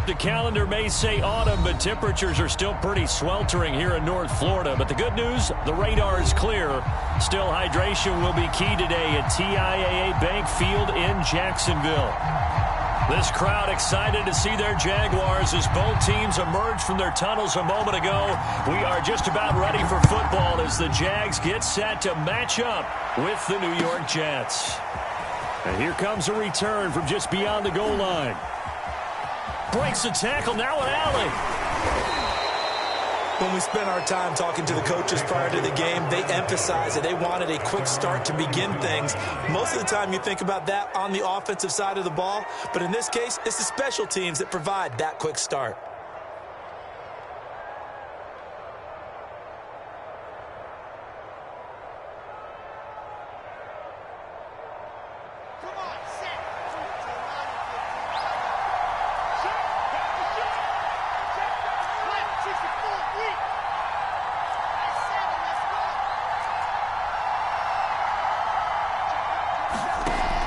The calendar may say autumn, but temperatures are still pretty sweltering here in North Florida. But the good news, the radar is clear. Still, hydration will be key today at TIAA Bank Field in Jacksonville. This crowd excited to see their Jaguars as both teams emerged from their tunnels a moment ago. We are just about ready for football as the Jags get set to match up with the New York Jets. And here comes a return from just beyond the goal line. Breaks the tackle, now an alley. When we spent our time talking to the coaches prior to the game, they emphasized that they wanted a quick start to begin things. Most of the time you think about that on the offensive side of the ball, but in this case, it's the special teams that provide that quick start.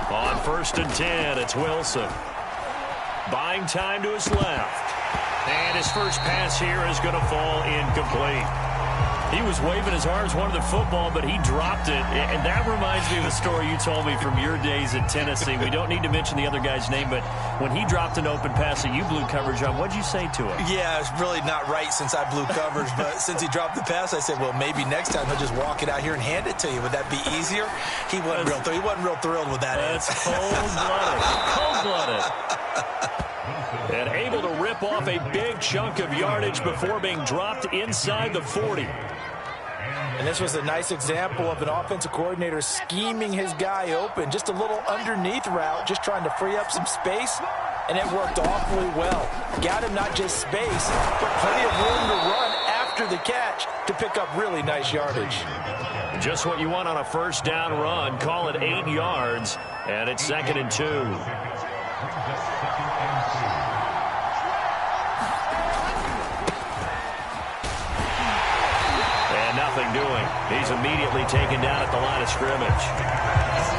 On 1st and 10, it's Wilson. Buying time to his left. And his first pass here is going to fall incomplete. He was waving his arms, wanted the football, but he dropped it. And that reminds me of a story you told me from your days at Tennessee. We don't need to mention the other guy's name, but when he dropped an open pass that you blew coverage on, what'd you say to him? Yeah, it's really not right since I blew coverage, but since he dropped the pass, I said, well, maybe next time he'll just walk it out here and hand it to you. Would that be easier? He wasn't real thrilled with that. That's cold-blooded. Cold-blooded. And able to rip off a big chunk of yardage before being dropped inside the 40. And this was a nice example of an offensive coordinator scheming his guy open. Just a little underneath route, just trying to free up some space, and it worked awfully well. Got him not just space, but plenty of room to run after the catch to pick up really nice yardage. Just what you want on a first down run. Call it 8 yards, and it's 2nd and 2. Nothing doing. He's immediately taken down at the line of scrimmage.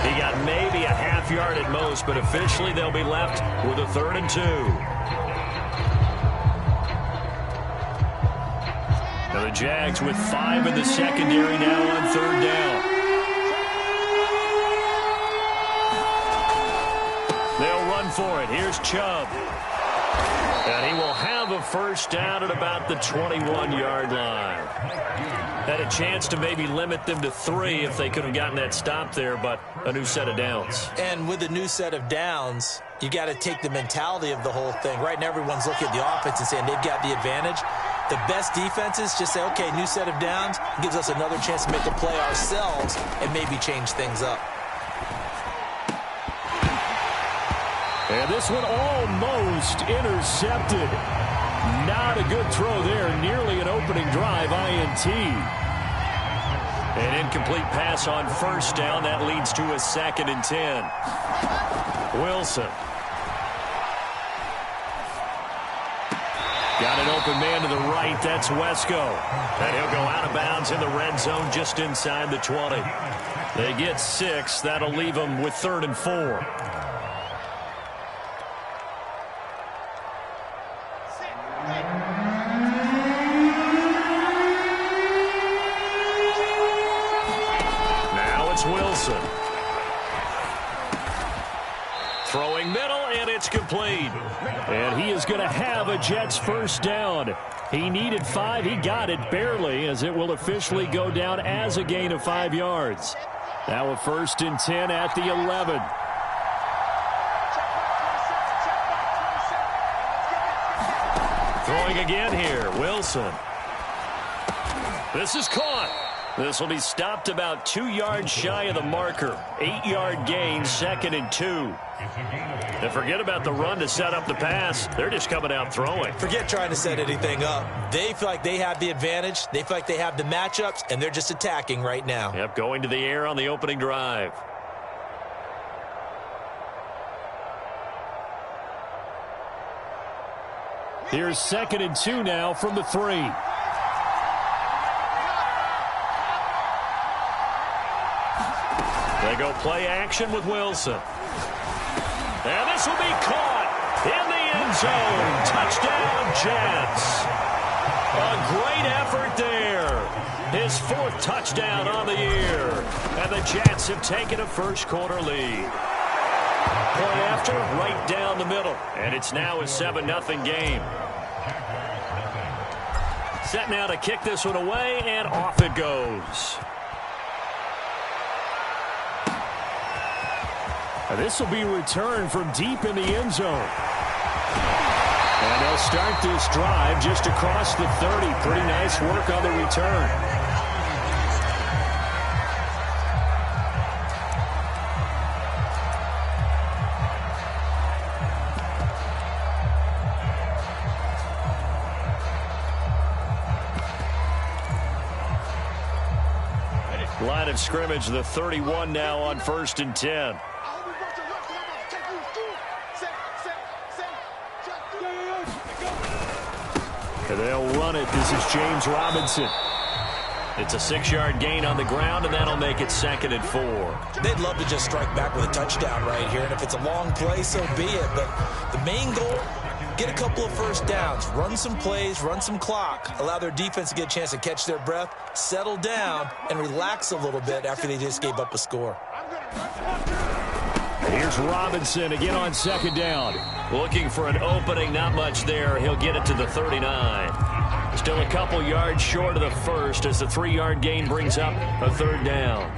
He got maybe a half yard at most, but officially they'll be left with a 3rd and 2. Now the Jags with 5 in the secondary now on 3rd down. They'll run for it. Here's Chubb. And he will have a first down at about the 21-yard line. Had a chance to maybe limit them to 3 if they could have gotten that stop there, but a new set of downs. And with a new set of downs, you got to take the mentality of the whole thing. Right now, everyone's looking at the offense and saying they've got the advantage. The best defenses just say, okay, new set of downs gives us another chance to make a play ourselves and maybe change things up. And this one almost intercepted. Not a good throw there. Nearly an opening drive, INT. An incomplete pass on first down. That leads to a 2nd and 10. Wilson. Got an open man to the right. That's Wesco. And he'll go out of bounds in the red zone just inside the 20. They get 6. That'll leave them with 3rd and 4. Wilson. Throwing middle, and it's complete. And he is going to have a Jets first down. He needed 5. He got it barely, as it will officially go down as a gain of 5 yards. Now a 1st and 10 at the 11. Throwing again here, Wilson. This is caught. This will be stopped about 2 yards shy of the marker. 8-yard gain, 2nd and 2. And forget about the run to set up the pass. They're just coming out throwing. Forget trying to set anything up. They feel like they have the advantage. They feel like they have the matchups, and they're just attacking right now. Yep, going to the air on the opening drive. Here's 2nd and 2 now from the 3. They go play action with Wilson. And this will be caught in the end zone. Touchdown, Jets. A great effort there. His 4th touchdown on the year. And the Jets have taken a first-quarter lead. Point after, right down the middle. And it's now a 7-0 game. Set now to kick this one away, and off it goes. This will be returned from deep in the end zone. And they'll start this drive just across the 30. Pretty nice work on the return. Line of scrimmage, the 31 now on 1st and 10. They'll run it. This is James Robinson. It's a 6-yard gain on the ground, and that'll make it 2nd and 4. They'd love to just strike back with a touchdown right here, and if it's a long play, so be it. But the main goal, get a couple of first downs, run some plays, run some clock, allow their defense to get a chance to catch their breath, settle down, and relax a little bit after they just gave up a score. Here's Robinson again on 2nd down. Looking for an opening, not much there. He'll get it to the 39. Still a couple yards short of the first as the 3-yard gain brings up a 3rd down.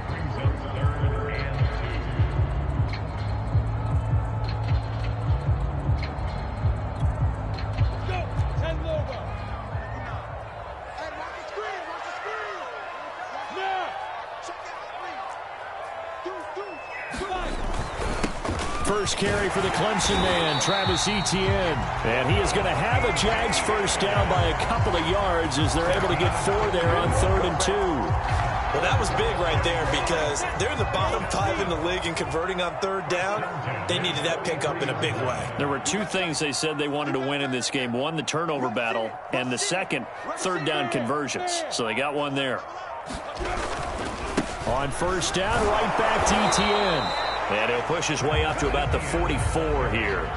First carry for the Clemson man, Travis Etienne. And he is going to have a Jags first down by a couple of yards as they're able to get 4 there on 3rd and 2. Well, that was big right there because they're in the bottom 5 in the league in converting on 3rd down. They needed that pickup in a big way. There were 2 things they said they wanted to win in this game. One, the turnover battle, and the second, 3rd down conversions. So they got one there. On 1st down, right back to Etienne. And he'll push his way up to about the 44 here.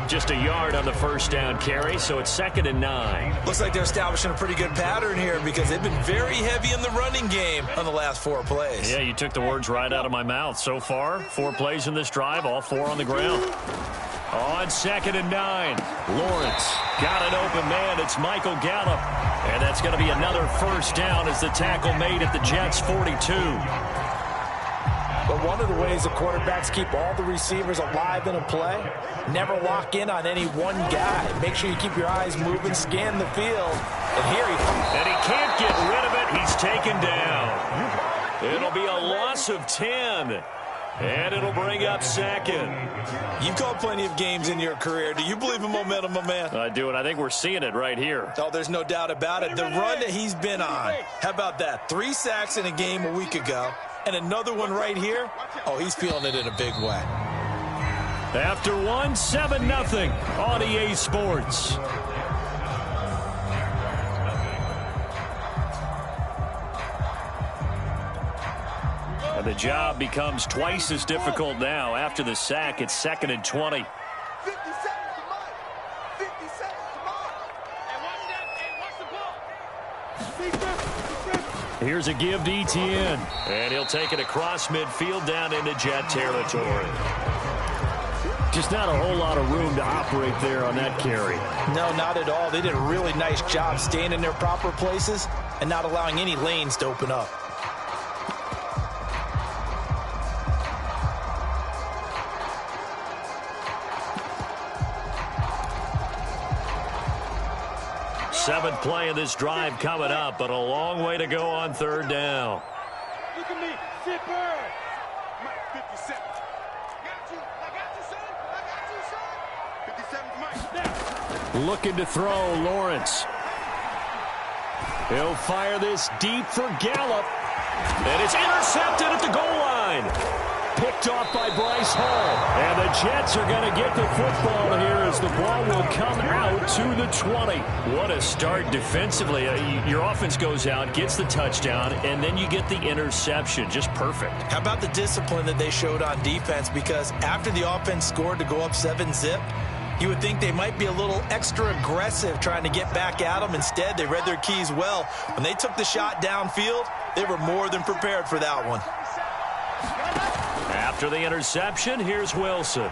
Just a yard on the first down carry, so it's 2nd and 9. Looks like they're establishing a pretty good pattern here because they've been very heavy in the running game on the last 4 plays. Yeah, you took the words right out of my mouth. So far, 4 plays in this drive, all 4 on the ground. On 2nd and 9, Lawrence got an open man. It's Michael Gallup. And that's going to be another first down as the tackle made at the Jets' 42. But one of the ways the quarterbacks keep all the receivers alive in a play, never lock in on any one guy. Make sure you keep your eyes moving, scan the field. And here he can't get rid of it. He's taken down. It'll be a loss of 10. And it'll bring up 2nd. You've called plenty of games in your career. Do you believe in momentum, my man? I do, and I think we're seeing it right here. Oh, there's no doubt about it. The run that he's been on. How about that? 3 sacks in a game a week ago. And another one right here. Oh, he's feeling it in a big way. After 1, 7-0 on EA Sports. And the job becomes twice as difficult now. After the sack, it's 2nd and 20. 50 seconds to Mike. 50 seconds to Mike. Here's a give to Etienne. And he'll take it across midfield down into Jet territory. Just not a whole lot of room to operate there on that carry. No, not at all. They did a really nice job staying in their proper places and not allowing any lanes to open up. Seventh play of this drive coming up, but a long way to go on 3rd down. Look at me, zipper. Mike, 57. I got you, son. 57, Mike. Now. Looking to throw, Lawrence. He'll fire this deep for Gallup. And it's intercepted at the goal line. Picked off by Bryce Hall. And the Jets are going to get the football here as the ball will come out to the 20. What a start defensively. Your offense goes out, gets the touchdown, and then you get the interception. Just perfect. How about the discipline that they showed on defense? Because after the offense scored to go up 7-0, You would think they might be a little extra aggressive trying to get back at them. Instead, they read their keys well. When they took the shot downfield, they were more than prepared for that one. After the interception, here's Wilson.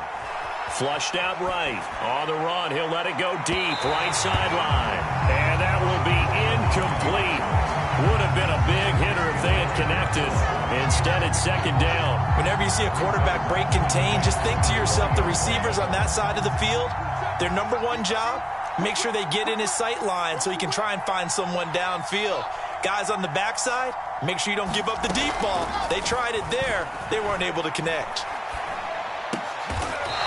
Flushed out right. On the run, he'll let it go deep. Right sideline. And that will be incomplete. Would have been a big hitter if they had connected. Instead, it's second down. Whenever you see a quarterback break contain, just think to yourself, the receivers on that side of the field, their number one job, make sure they get in his sight line so he can try and find someone downfield. Guys on the backside, make sure you don't give up the deep ball. They tried it there. They weren't able to connect.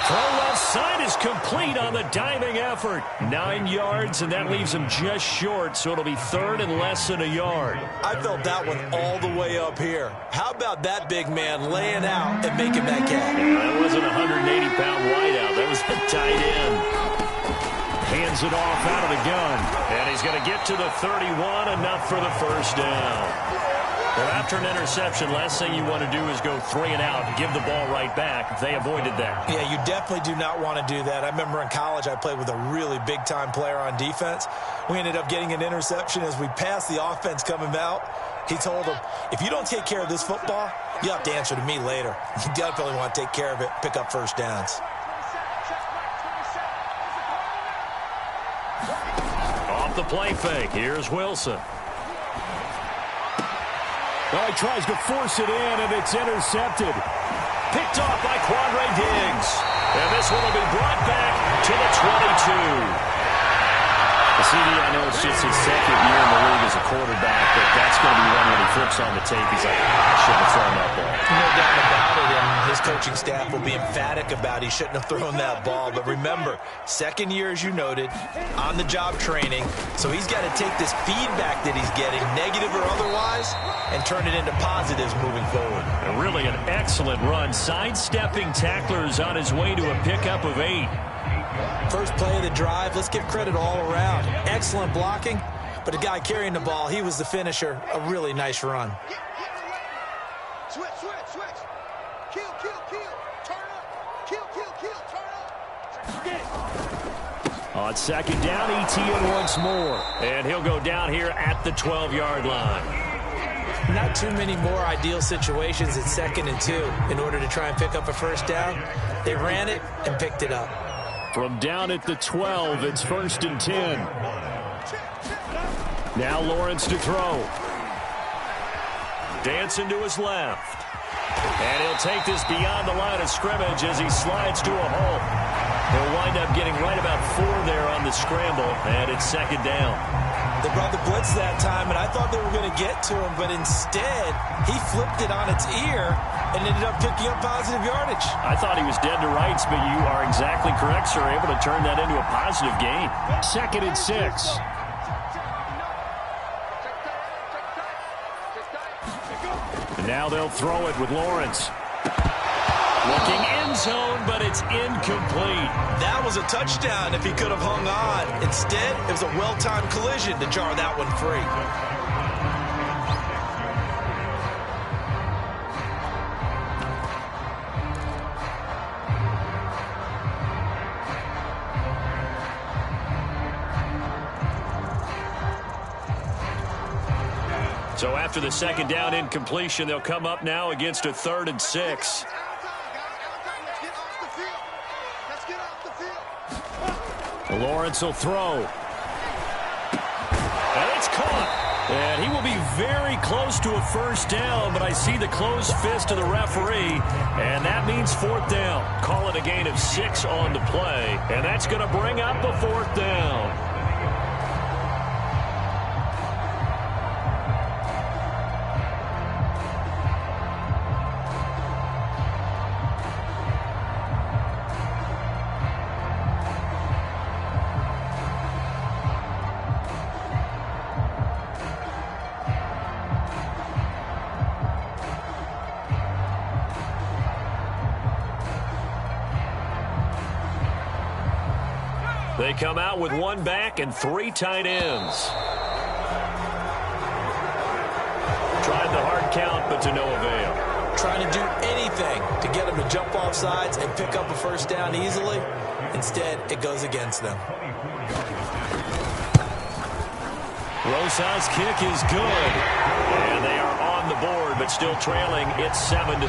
Throw left side is complete on the diving effort. 9 yards, and that leaves him just short, so it'll be third and less than a yard. I felt that one all the way up here. How about that big man laying out and making that catch? Yeah, that wasn't a 180-pound wideout. That was a tight end. Hands it off out of the gun. And he's going to get to the 31, enough for the first down. Well, after an interception, last thing you want to do is go 3 and out and give the ball right back. They avoided that. Yeah, you definitely do not want to do that. I remember in college I played with a really big-time player on defense. We ended up getting an interception as we passed the offense coming out. He told him, if you don't take care of this football, you have to answer to me later. You definitely want to take care of it, pick up first downs. Off the play fake, here's Wilson. Well, he tries to force it in, and it's intercepted. Picked off by Quandre Diggs. And this one will be brought back to the 22. CD, I know it's just his second year in the league as a quarterback, but that's going to be one when he flips on the tape. He's like, I shouldn't have thrown that ball. No doubt about it, and his coaching staff will be emphatic about he shouldn't have thrown that ball. But remember, second year, as you noted, on-the-job training. So he's got to take this feedback that he's getting, negative or otherwise, and turn it into positives moving forward. And really an excellent run, sidestepping tacklers on his way to a pickup of 8. First play of the drive, let's give credit all around. Excellent blocking, but the guy carrying the ball, he was the finisher. A really nice run. Switch. Kill. Turn up. Kill. Turn up. On second down, Etienne once more. And he'll go down here at the 12-yard line. Not too many more ideal situations at 2nd and 2 in order to try and pick up a first down. They ran it and picked it up. From down at the 12, it's 1st and 10. Now Lawrence to throw. Dancing to his left. And he'll take this beyond the line of scrimmage as he slides to a hole. He'll wind up getting right about 4 there on the scramble, and it's 2nd down. They brought the blitz that time, and I thought they were going to get to him, but instead, he flipped it on its ear and ended up picking up positive yardage. I thought he was dead to rights, but you are exactly correct, sir. Able to turn that into a positive gain. 2nd and 6. And now they'll throw it with Lawrence. Looking end zone, but it's incomplete. That was a touchdown if he could have hung on. Instead, it was a well-timed collision to jar that one free. So after the 2nd down incompletion, they'll come up now against a 3rd and 6. Lawrence will throw. And it's caught. And he will be very close to a first down, but I see the closed fist of the referee, and that means 4th down. Call it a gain of 6 on the play, and that's going to bring up a 4th down. They come out with 1 back and 3 tight ends. Tried the hard count, but to no avail. trying to do anything to get them to jump off sides and pick up a first down easily. Instead, it goes against them. Rosas' kick is good. And they are on the board, but still trailing. It's 7-3.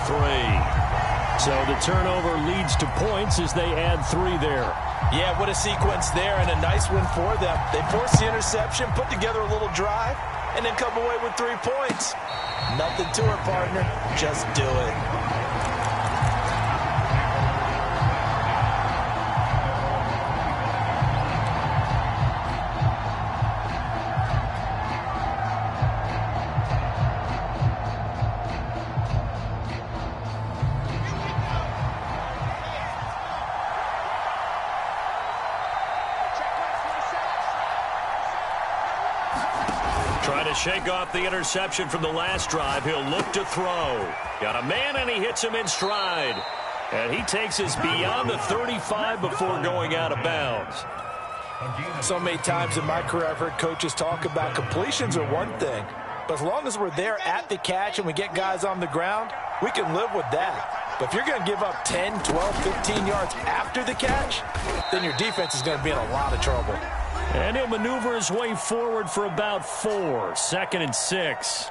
So the turnover leads to points as they add 3 there. Yeah, what a sequence there, and a nice win for them. They forced the interception, put together a little drive, and then come away with 3 points. Nothing to it, partner. Just do it. Trying to shake off the interception from the last drive. He'll look to throw. Got a man, and he hits him in stride. And he takes us beyond the 35 before going out of bounds. So many times in my career, I've heard coaches talk about completions are one thing. But as long as we're there at the catch and we get guys on the ground, we can live with that. But if you're going to give up 10, 12, 15 yards after the catch, then your defense is going to be in a lot of trouble. And he'll maneuver his way forward for about 4. 2nd and 6.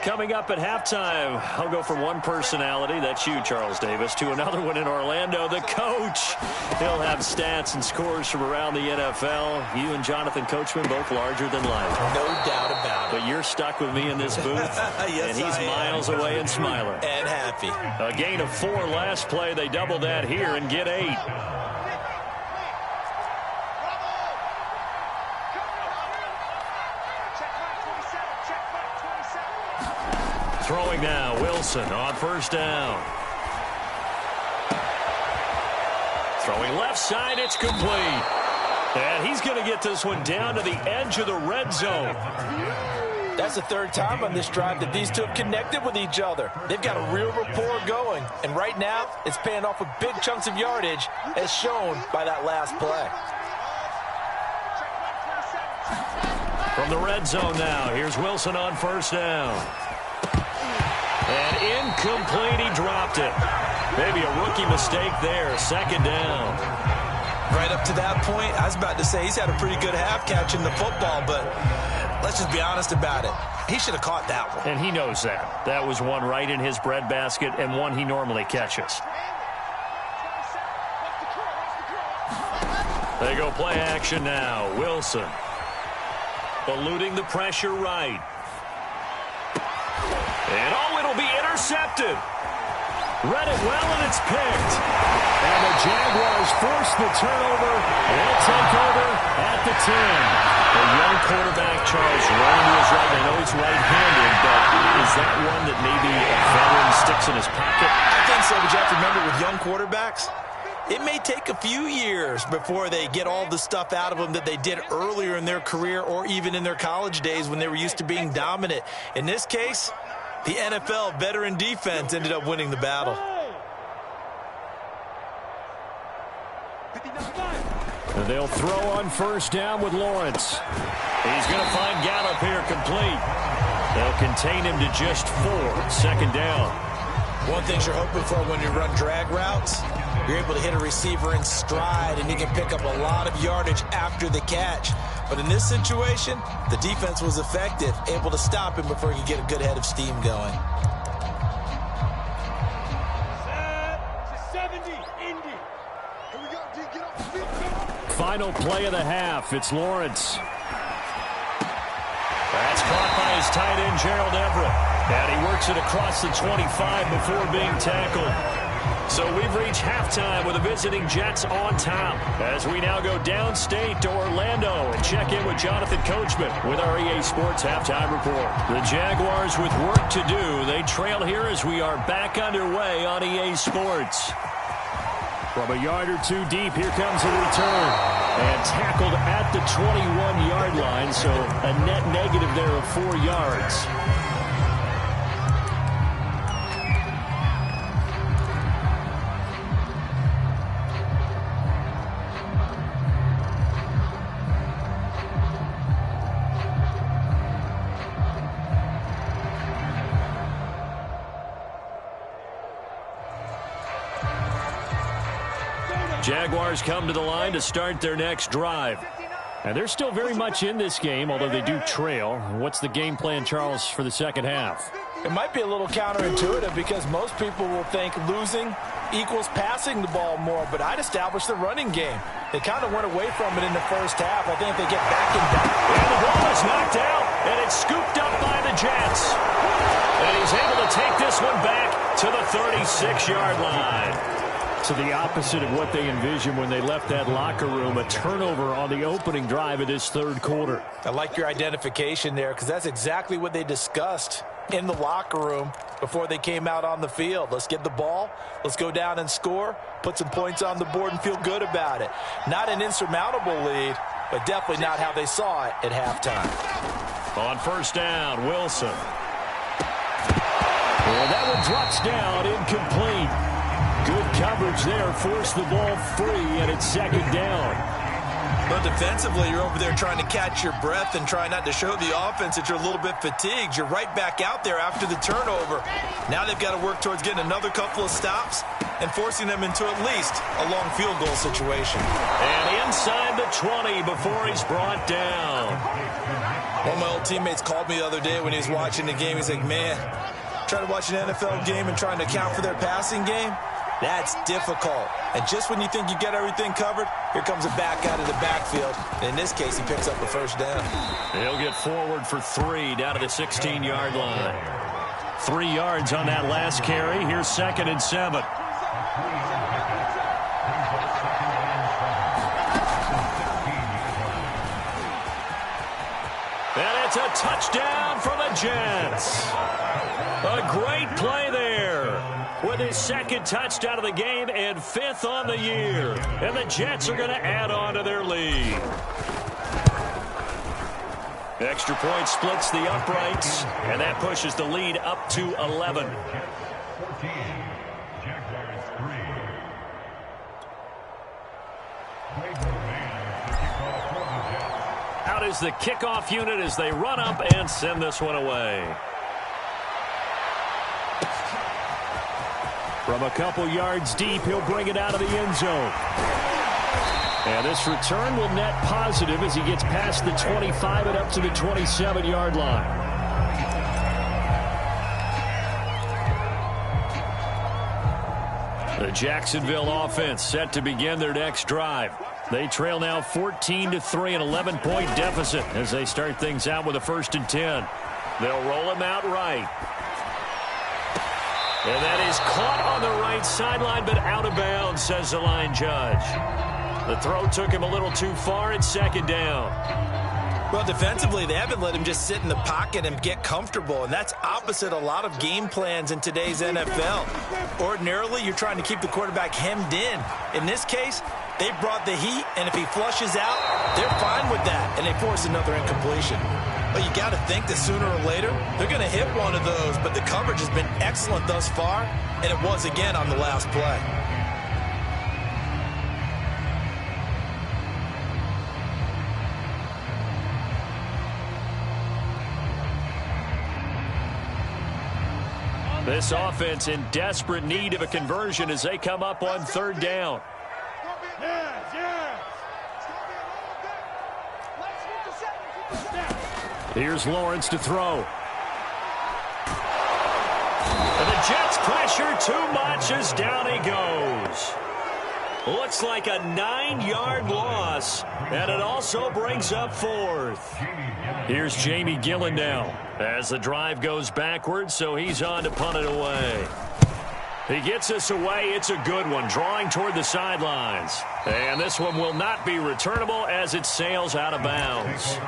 Coming up at halftime, I'll go from one personality, that's you, Charles Davis, to another one in Orlando, the coach. He'll have stats and scores from around the NFL. You and Jonathan Coachman, both larger than life. No doubt about it. But you're stuck with me in this booth, yes, and he's miles away and smiling. And happy. A gain of 4 last play. They double that here and get 8. Throwing now, Wilson on first down. Throwing left side, it's complete. And he's going to get this one down to the edge of the red zone. That's the 3rd time on this drive that these two have connected with each other. They've got a real rapport going. And right now, it's paying off with big chunks of yardage, as shown by that last play. From the red zone now, here's Wilson on first down. And incomplete, he dropped it. Maybe a rookie mistake there, 2nd down. Right up to that point, I was about to say he's had a pretty good half catching the football, but let's just be honest about it. He should have caught that one. And he knows that. That was one right in his breadbasket and one he normally catches. They go play action now. Wilson eluding the pressure right. And it'll be intercepted. Read it well, and it's picked. And the Jaguars force the turnover. They'll take over at the 10. The young quarterback, Charles, running to his right. I know he's right-handed, but is that one that maybe a veteran sticks in his pocket? I think so, but you have to remember with young quarterbacks, it may take a few years before they get all the stuff out of them that they did earlier in their career or even in their college days when they were used to being dominant. In this case, the NFL veteran defense ended up winning the battle. And they'll throw on first down with Lawrence. He's going to find Gallup here complete. They'll contain him to just 4. 2nd down. One thing you're hoping for when you run drag routes, you're able to hit a receiver in stride and you can pick up a lot of yardage after the catch. But in this situation, the defense was effective, able to stop him before he could get a good head of steam going. 70, Indy. Here we go, D, get off the feet. Final play of the half. It's Lawrence. That's caught by his tight end, Gerald Everett. And he works it across the 25 before being tackled. So we've reached halftime with the visiting Jets on top as we now go downstate to Orlando and check in with Jonathan Coachman with our EA Sports Halftime Report. The Jaguars with work to do. They trail here as we are back underway on EA Sports. From a yard or two deep, here comes a return. And tackled at the 21-yard line, so a net negative there of 4 yards. Jaguars come to the line to start their next drive. And they're still very much in this game, although they do trail. What's the game plan, Charles, for the second half? It might be a little counterintuitive because most people will think losing equals passing the ball more, but I'd establish the running game. They kind of went away from it in the first half. I think if they get back in back. And the ball is knocked out, and it's scooped up by the Jets. And he's able to take this one back to the 36-yard line. So the opposite of what they envisioned when they left that locker room, a turnover on the opening drive of this third quarter. I like your identification there because that's exactly what they discussed in the locker room before they came out on the field. Let's get the ball. Let's go down and score, put some points on the board and feel good about it. Not an insurmountable lead, but definitely not how they saw it at halftime. On first down, Wilson. Well, that one drops down, incomplete. Good coverage there, forced the ball free, and it's second down. But defensively, you're over there trying to catch your breath and try not to show the offense that you're a little bit fatigued. You're right back out there after the turnover. Now they've got to work towards getting another couple of stops and forcing them into at least a long field goal situation. And inside the 20 before he's brought down. One of my old teammates called me the other day when he was watching the game. He's like, man, trying to watch an NFL game and trying to account for their passing game, that's difficult. And just when you think you get everything covered, here comes a back out of the backfield. And in this case, he picks up a first down. He'll get forward for 3 down to the 16-yard line. 3 yards on that last carry. Here's 2nd and 7. And it's a touchdown for the Jets. A great play there with his 2nd touchdown of the game and 5th on the year. And the Jets are going to add on to their lead. Extra point splits the uprights, and that pushes the lead up to 11. Out is the kickoff unit as they run up and send this one away. From a couple yards deep, he'll bring it out of the end zone. And this return will net positive as he gets past the 25 and up to the 27-yard line. The Jacksonville offense set to begin their next drive. They trail now 14-3, an 11-point deficit as they start things out with a 1st and 10. They'll roll him out right. And that is caught on the right sideline, but out of bounds, says the line judge. The throw took him a little too far. It's 2nd down. Well, defensively, they haven't let him just sit in the pocket and get comfortable, and that's opposite a lot of game plans in today's NFL. Ordinarily, you're trying to keep the quarterback hemmed in. In this case, they brought the heat, and if he flushes out, they're fine with that, and they force another incompletion. Well, you got to think that sooner or later, they're going to hit one of those, but the coverage has been excellent thus far, and it was again on the last play. This offense in desperate need of a conversion as they come up on 3rd down. Here's Lawrence to throw. And the Jets pressure too much as down he goes. Looks like a 9-yard loss, and it also brings up 4th. Here's Jamie Gillen now as the drive goes backwards, so he's on to punt it away. He gets us away. It's a good one, drawing toward the sidelines. And this one will not be returnable as it sails out of bounds.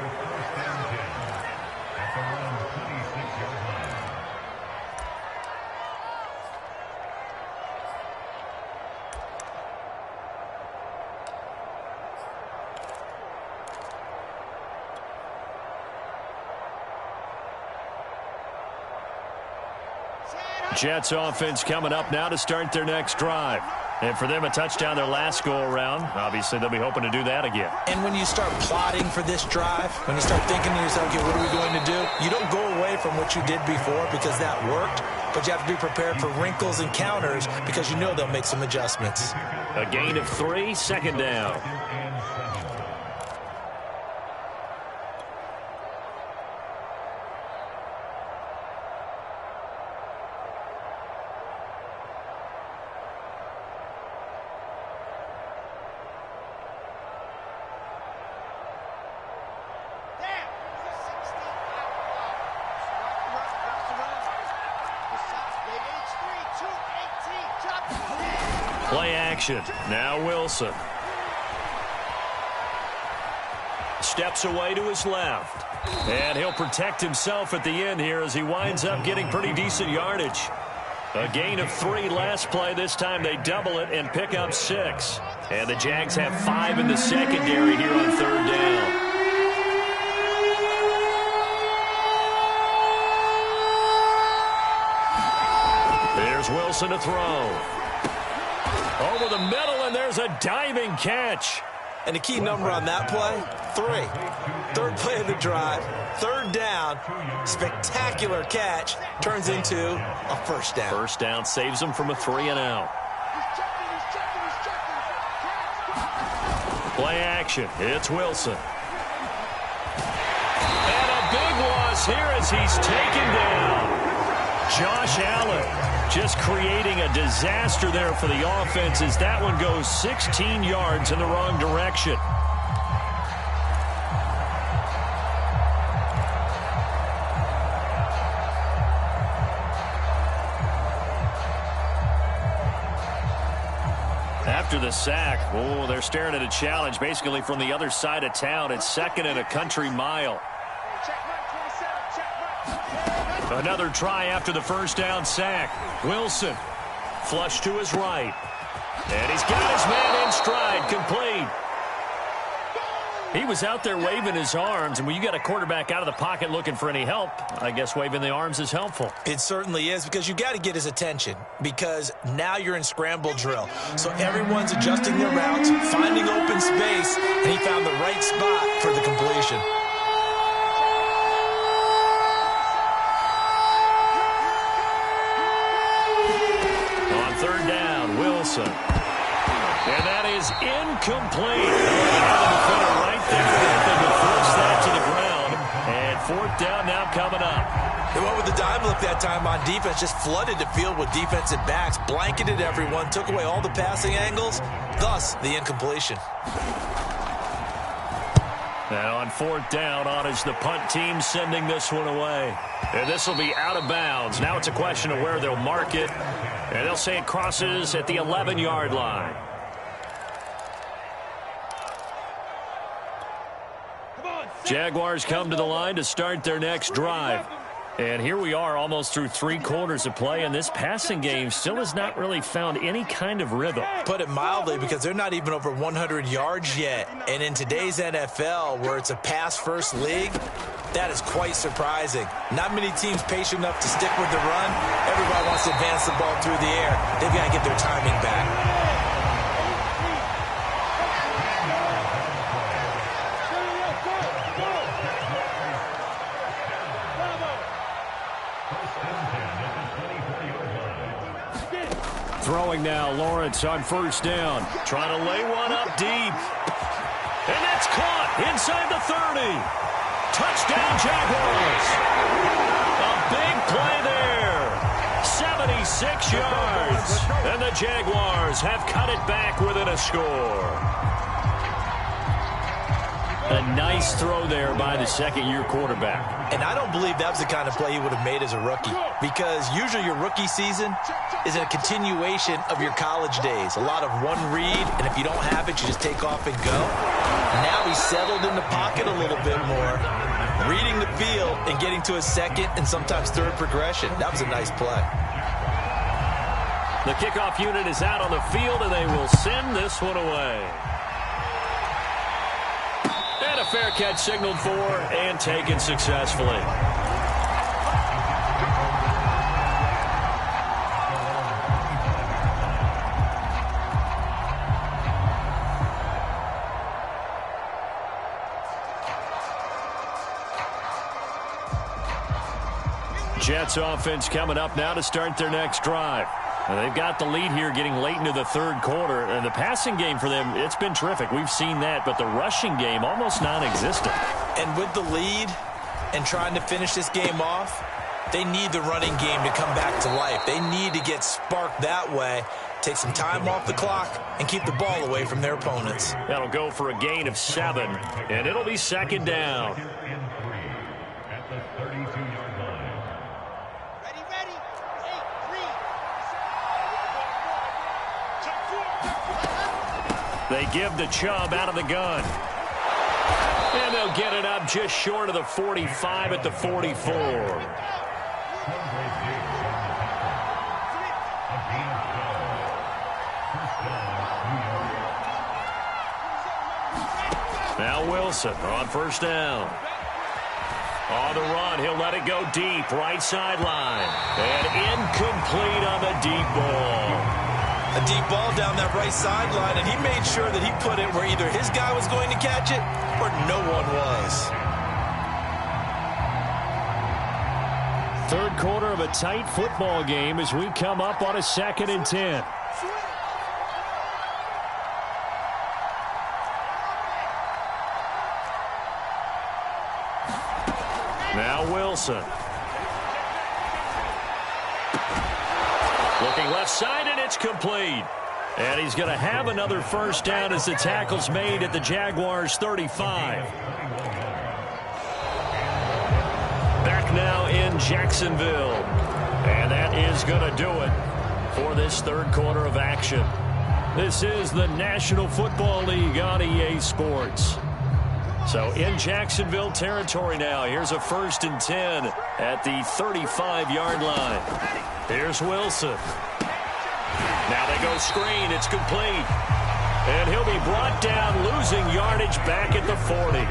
Jets offense coming up now to start their next drive. And for them, a touchdown their last go-around. Obviously, they'll be hoping to do that again. And when you start plotting for this drive, when you start thinking to yourself, okay, what are we going to do? You don't go away from what you did before because that worked, but you have to be prepared for wrinkles and counters because you know they'll make some adjustments. A gain of 3, second down. Play action. Now Wilson. Steps away to his left. And he'll protect himself at the end here as he winds up getting pretty decent yardage. A gain of 3 last play. This time they double it and pick up 6. And the Jags have 5 in the secondary here on third down. There's Wilson to throw. Over the middle, and there's a diving catch. And the key number on that play, 3. Third play of the drive, third down, spectacular catch, turns into a first down. First down saves them from a 3-and-out. Play action. It's Wilson. And a big loss here as he's taken down. Josh Allen just creating a disaster there for the offense as that one goes 16 yards in the wrong direction. After the sack, oh, they're staring at a challenge basically from the other side of town. It's 2nd and a country mile. Another try after the first down sack. Wilson, flush to his right. And he's got his man in stride, complete. He was out there waving his arms, and when you got a quarterback out of the pocket looking for any help, I guess waving the arms is helpful. It certainly is, because you got to get his attention, because now you're in scramble drill. So everyone's adjusting their routes, finding open space, and he found the right spot for the completion. Third down, Wilson. And that is incomplete. The defender right there to force that to the ground. And 4th down now coming up. They went with the dime look that time on defense, just flooded the field with defensive backs, blanketed everyone, took away all the passing angles, thus the incompletion. Now on 4th down, on is the punt team sending this one away. And this will be out of bounds. Now it's a question of where they'll mark it. And they'll say it crosses at the 11-yard line. Jaguars come to the line to start their next drive. And here we are almost through 3 quarters of play, and this passing game still has not really found any kind of rhythm. Put it mildly, because they're not even over 100 yards yet. And in today's NFL, where it's a pass-first league, that is quite surprising. Not many teams patient enough to stick with the run. Everybody wants to advance the ball through the air. They've got to get their timing back. Throwing now, Lawrence on first down. Trying to lay one up deep. And that's caught inside the 30. Touchdown, Jaguars. A big play there. 76 yards. And the Jaguars have cut it back within a score. A nice throw there by the second-year quarterback. And I don't believe that was the kind of play he would have made as a rookie, because usually your rookie season is a continuation of your college days. A lot of one read, and if you don't have it, you just take off and go. Now he's settled in the pocket a little bit more, reading the field and getting to a second and sometimes third progression. That was a nice play. The kickoff unit is out on the field, and they will send this one away. And a fair catch signaled for and taken successfully. Jets offense coming up now to start their next drive. They've got the lead here getting late into the third quarter. And the passing game for them, it's been terrific. We've seen that. But the rushing game, almost non-existent. And with the lead and trying to finish this game off, they need the running game to come back to life. They need to get sparked that way, take some time off the clock, and keep the ball away from their opponents. That'll go for a gain of 7. And it'll be second down. At the 32-yard line. Ready, ready. 8, 3. They give the Chubb out of the gun. And they'll get it up just short of the 45 at the 44. Now Wilson on first down. On the run, he'll let it go deep, right sideline. And incomplete on the deep ball. A deep ball down that right sideline, and he made sure that he put it where either his guy was going to catch it or no one was. Third quarter of a tight football game as we come up on a 2nd and 10. Now Wilson. Looking left side, and it's complete. And he's going to have another first down as the tackle's made at the Jaguars' 35. Back now in Jacksonville. And that is going to do it for this third quarter of action. This is the National Football League on EA Sports. So in Jacksonville territory now. Here's a 1st and 10 at the 35-yard line. Here's Wilson. Now they go screen. It's complete. And he'll be brought down, losing yardage back at the 40.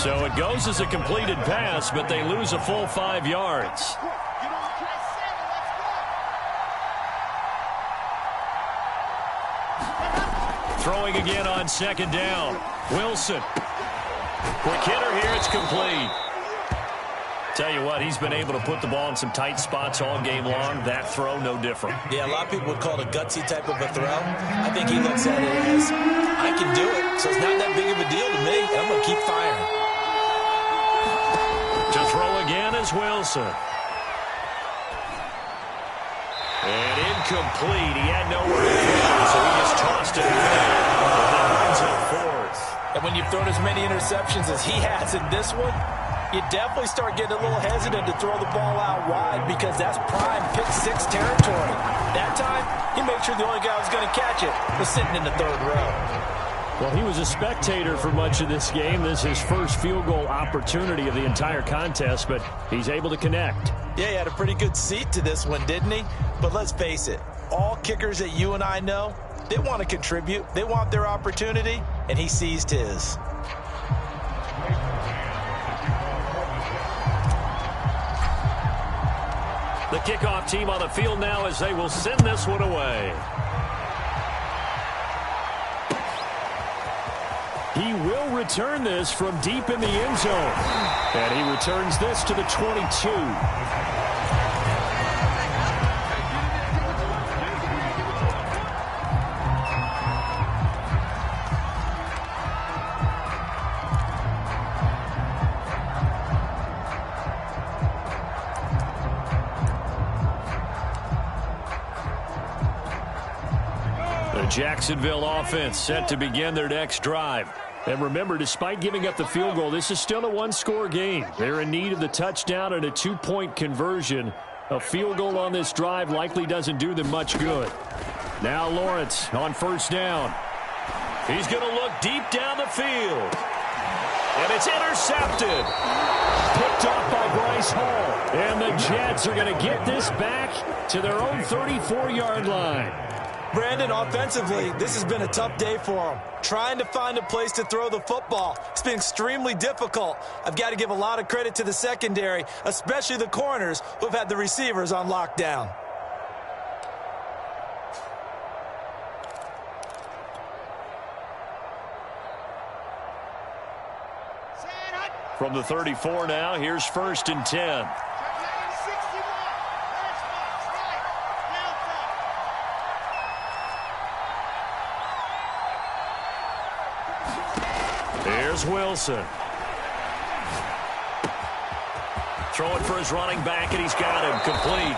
So it goes as a completed pass, but they lose a full 5 yards. Throwing again on 2nd down. Wilson. Quick hitter here. It's complete. Tell you what, he's been able to put the ball in some tight spots all game long. That throw, no different. Yeah, a lot of people would call it a gutsy type of a throw. I think he looks at it as, I can do it, so it's not that big of a deal to me, and I'm going to keep firing. To throw again is Wilson. And incomplete. He had nowhere to go, so he just tossed it away. And that brings up 4th. And when you've thrown as many interceptions as he has in this one, you definitely start getting a little hesitant to throw the ball out wide because that's prime pick 6 territory. That time, he made sure the only guy who was going to catch it was sitting in the 3rd row. Well, he was a spectator for much of this game. This is his first field goal opportunity of the entire contest, but he's able to connect. Yeah, he had a pretty good seat to this one, didn't he? But let's face it, all kickers that you and I know, they want to contribute. They want their opportunity, and he seized his. The kickoff team on the field now as they will send this one away. He will return this from deep in the end zone. And he returns this to the 22. The Jacksonville offense set to begin their next drive. And remember, despite giving up the field goal, this is still a one-score game. They're in need of the touchdown and a 2-point conversion. A field goal on this drive likely doesn't do them much good. Now Lawrence on first down. He's going to look deep down the field. And it's intercepted. Picked off by Bryce Hall. And the Jets are going to get this back to their own 34-yard line. Brandon, offensively, this has been a tough day for him. Trying to find a place to throw the football. It's been extremely difficult. I've got to give a lot of credit to the secondary, especially the corners who've had the receivers on lockdown. From the 34 now, here's 1st and 10. Here's Wilson. Throwing for his running back, and he's got him complete.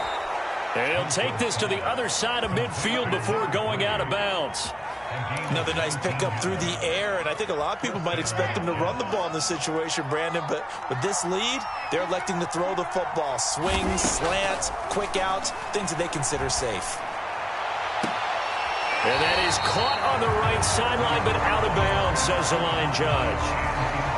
And he'll take this to the other side of midfield before going out of bounds. Another nice pickup through the air, and I think a lot of people might expect him to run the ball in this situation, Brandon, but with this lead, they're electing to throw the football. Swings, slants, quick outs, things that they consider safe. And that is caught on the right sideline, but out of bounds, says the line judge.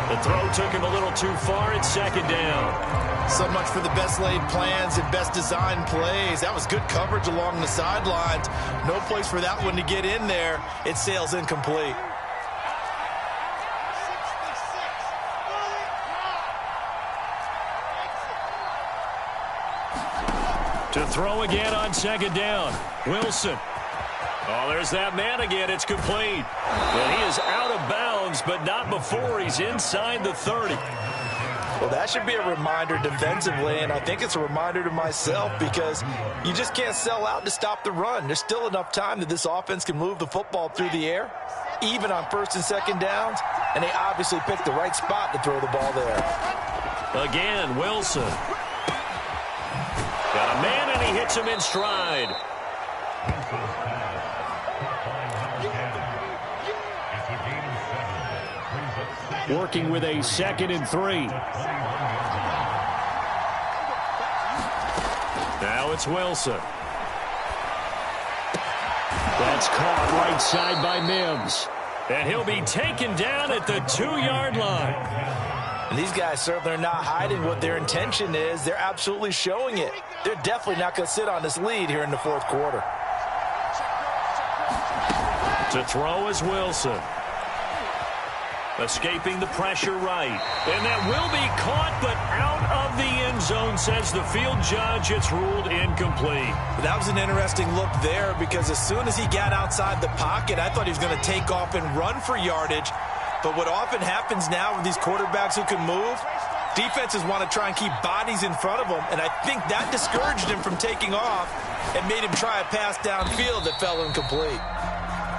The throw took him a little too far. It's second down. So much for the best laid plans and best designed plays. That was good coverage along the sidelines. No place for that one to get in there. It sails incomplete. To throw again on second down. Wilson. Oh, there's that man again. It's complete. And he is out of bounds, but not before he's inside the 30. Well, that should be a reminder defensively, and I think it's a reminder to myself because you just can't sell out to stop the run. There's still enough time that this offense can move the football through the air, even on first and second downs, and they obviously picked the right spot to throw the ball there. Again, Wilson. Got a man, and he hits him in stride. Working with a 2nd and 3. Now it's Wilson. That's caught right side by Mims. And he'll be taken down at the 2-yard line. And these guys certainly are not hiding what their intention is. They're absolutely showing it. They're definitely not going to sit on this lead here in the fourth quarter. To throw is Wilson. Escaping the pressure right. And that will be caught, but out of the end zone, says the field judge. It's ruled incomplete. That was an interesting look there because as soon as he got outside the pocket, I thought he was going to take off and run for yardage. But what often happens now with these quarterbacks who can move, defenses want to try and keep bodies in front of them, and I think that discouraged him from taking off and made him try a pass downfield that fell incomplete.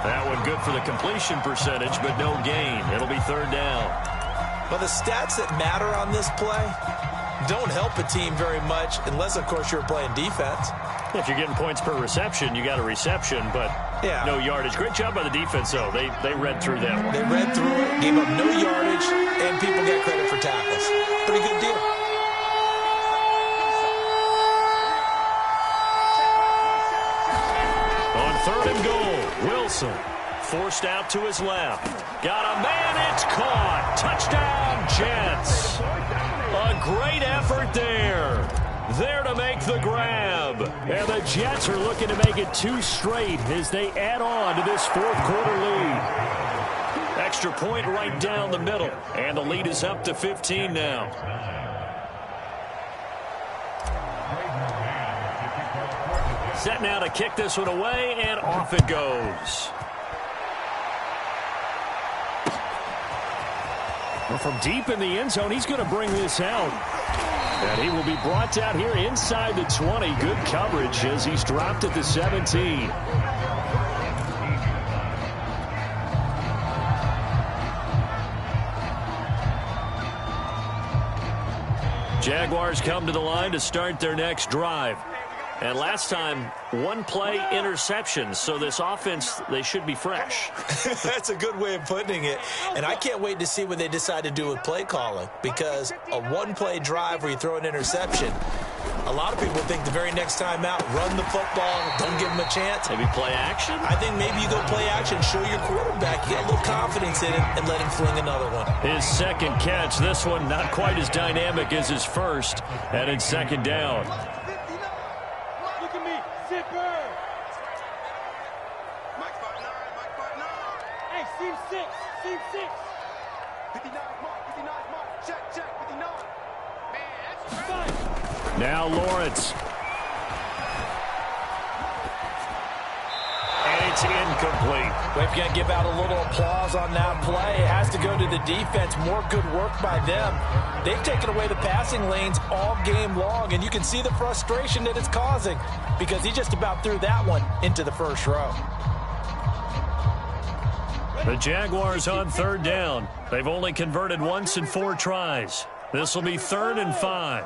That one good for the completion percentage, but no gain. It'll be third down. Well, the stats that matter on this play don't help a team very much unless, of course, you're playing defense. If you're getting points per reception, you got a reception, but no yardage. Great job by the defense, though. They read through that one. They read through it, gave up no yardage, and people get credit for tackles. Pretty good deal. On 3rd and goal, Wilson forced out to his left. Got a man, it's caught. Touchdown, Jets. A great effort there. There to make the grab. And the Jets are looking to make it 2 straight as they add on to this fourth quarter lead. Extra point right down the middle. And the lead is up to 15 now. Set now to kick this one away, and off it goes. Well, from deep in the end zone, he's going to bring this out. And he will be brought down here inside the 20. Good coverage as he's dropped at the 17. Jaguars come to the line to start their next drive. And last time, 1 play interception. So this offense, they should be fresh. That's a good way of putting it. And I can't wait to see what they decide to do with play calling. Because a 1-play drive where you throw an interception, a lot of people think the very next time out, run the football, don't give them a chance. Maybe play action? I think maybe you go play action, show your quarterback, you get a little confidence in him, and let him fling another one. His second catch, this one not quite as dynamic as his first. And it's second down. Now Lawrence. And it's incomplete. We've got to give out a little applause on that play. It has to go to the defense. More good work by them. They've taken away the passing lanes all game long, and you can see the frustration that it's causing because he just about threw that one into the first row. The Jaguars on third down. They've only converted once in 4 tries. This will be 3rd and 5.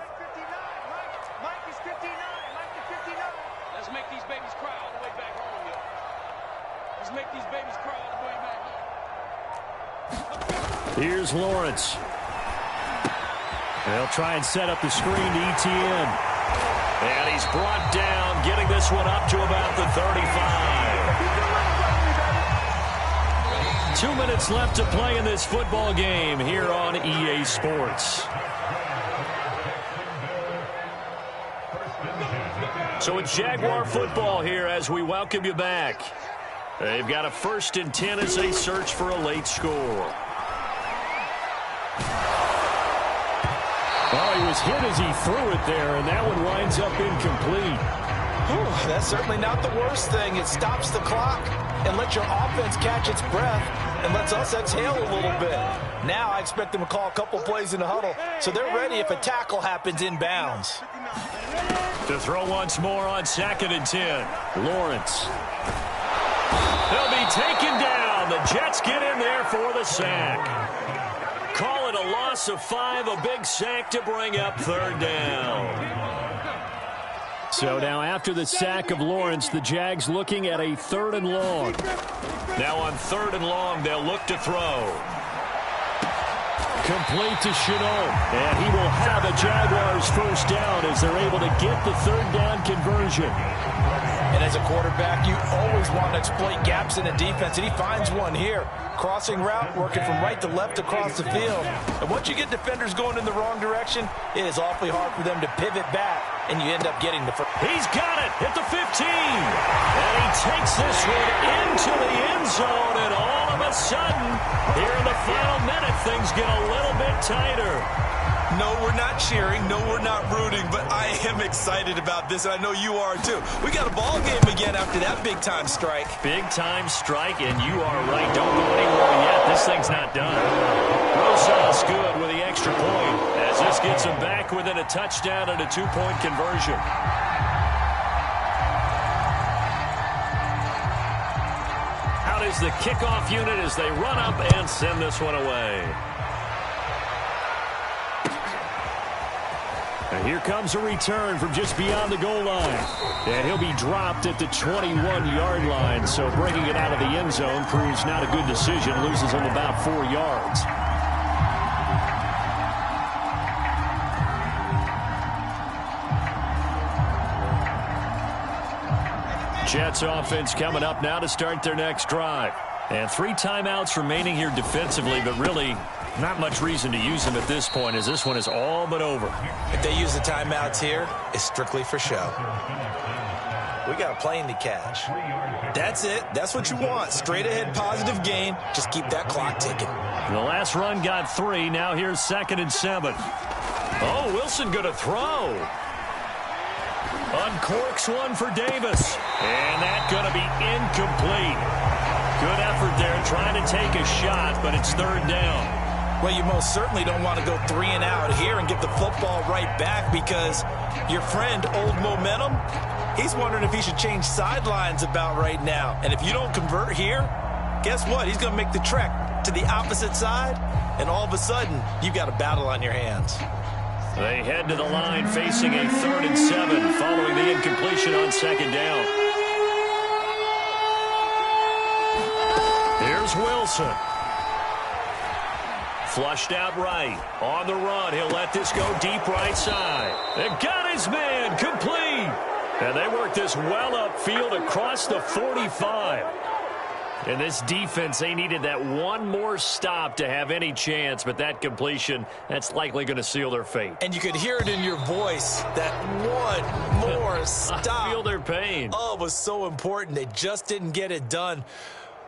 Mike is 59. Mike is 59. Let's make these babies cry all the way back home, yo. Let's make these babies cry all the way back home. Here's Lawrence. They'll try and set up the screen to Etienne. And he's brought down, getting this one up to about the 35. 2 minutes left to play in this football game here on EA Sports. So it's Jaguar football here as we welcome you back. They've got a 1st and 10 as they search for a late score. Oh, he was hit as he threw it there, and that one winds up incomplete. Whew, that's certainly not the worst thing. It stops the clock and lets your offense catch its breath and lets us exhale a little bit. Now I expect them to call a couple plays in the huddle so they're ready if a tackle happens inbounds. To throw once more on 2nd and 10. Lawrence. They'll be taken down. The Jets get in there for the sack. Call it a loss of 5, a big sack to bring up 3rd down. So now after the sack of Lawrence, the Jags looking at a 3rd and long. Now on 3rd and long, they'll look to throw. Complete to Shenault. And he will have a Jaguars 1st down as they're able to get the 3rd down conversion. And as a quarterback, you always want to exploit gaps in the defense, and he finds one here. Crossing route, working from right to left across the field. And once you get defenders going in the wrong direction, it is awfully hard for them to pivot back, and you end up getting the first. He's got it at the 15. And he takes this one into the end zone, and all of a sudden, here in the final minute, things get a little bit tighter. No, we're not cheering. No, we're not rooting. But I am excited about this, and I know you are too. We got a ball game again after that big-time strike. Big-time strike, and you are right. Don't go anywhere yet. This thing's not done. Rosales good with the extra point as this gets him back within a touchdown and a 2-point conversion. Out is the kickoff unit as they run up and send this one away. And here comes a return from just beyond the goal line. And he'll be dropped at the 21-yard line. So bringing it out of the end zone proves not a good decision. Loses him about 4 yards. Jets offense coming up now to start their next drive. And 3 timeouts remaining here defensively, but really not much reason to use them at this point as this one is all but over. If they use the timeouts here, it's strictly for show. We got a plane to catch. That's it. That's what you want. Straight ahead positive gain. Just keep that clock ticking. The last run got 3. Now here's 2nd and 7. Oh, Wilson going to throw. Uncorks one for Davis. And that going to be incomplete. Good effort there trying to take a shot, but it's 3rd down. Well, you most certainly don't want to go 3 and out here and get the football right back because your friend, Old Momentum, he's wondering if he should change sidelines about right now. And if you don't convert here, guess what? He's going to make the trek to the opposite side, and all of a sudden, you've got a battle on your hands. They head to the line facing a 3rd and 7 following the incompletion on 2nd down. Here's Wilson. Flushed out right. On the run, he'll let this go deep right side. They got his man complete. And they work this well upfield across the 45. And this defense, they needed that one more stop to have any chance, but that completion, that's likely going to seal their fate. And you could hear it in your voice, that one more stop. I feel their pain. Oh, it was so important. They just didn't get it done.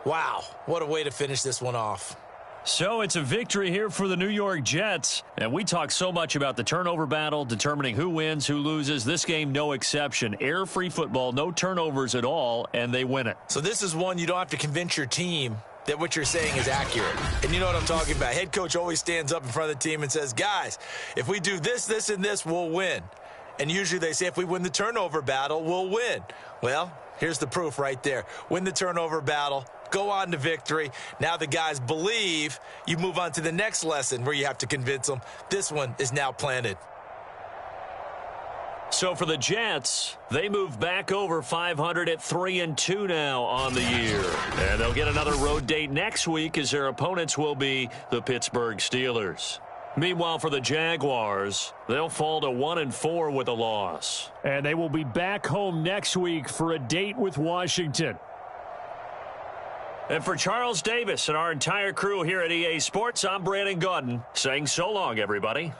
Wow, what a way to finish this one off. So it's a victory here for the New York Jets. And we talk so much about the turnover battle, determining who wins, who loses. This game, no exception. Error-free football, no turnovers at all, and they win it. So this is one you don't have to convince your team that what you're saying is accurate. And you know what I'm talking about. Head coach always stands up in front of the team and says, guys, if we do this, this, and this, we'll win. And usually they say if we win the turnover battle, we'll win. Well, here's the proof right there. Win the turnover battle, go on to victory. Now the guys believe. You move on to the next lesson where you have to convince them. This one is now planted. So for the Jets, they move back over 500 at 3-2 now on the year. And they'll get another road date next week as their opponents will be the Pittsburgh Steelers. Meanwhile, for the Jaguars, they'll fall to 1-4 with a loss. And they will be back home next week for a date with Washington. And for Charles Davis and our entire crew here at EA Sports, I'm Brandon Gaudin saying so long, everybody.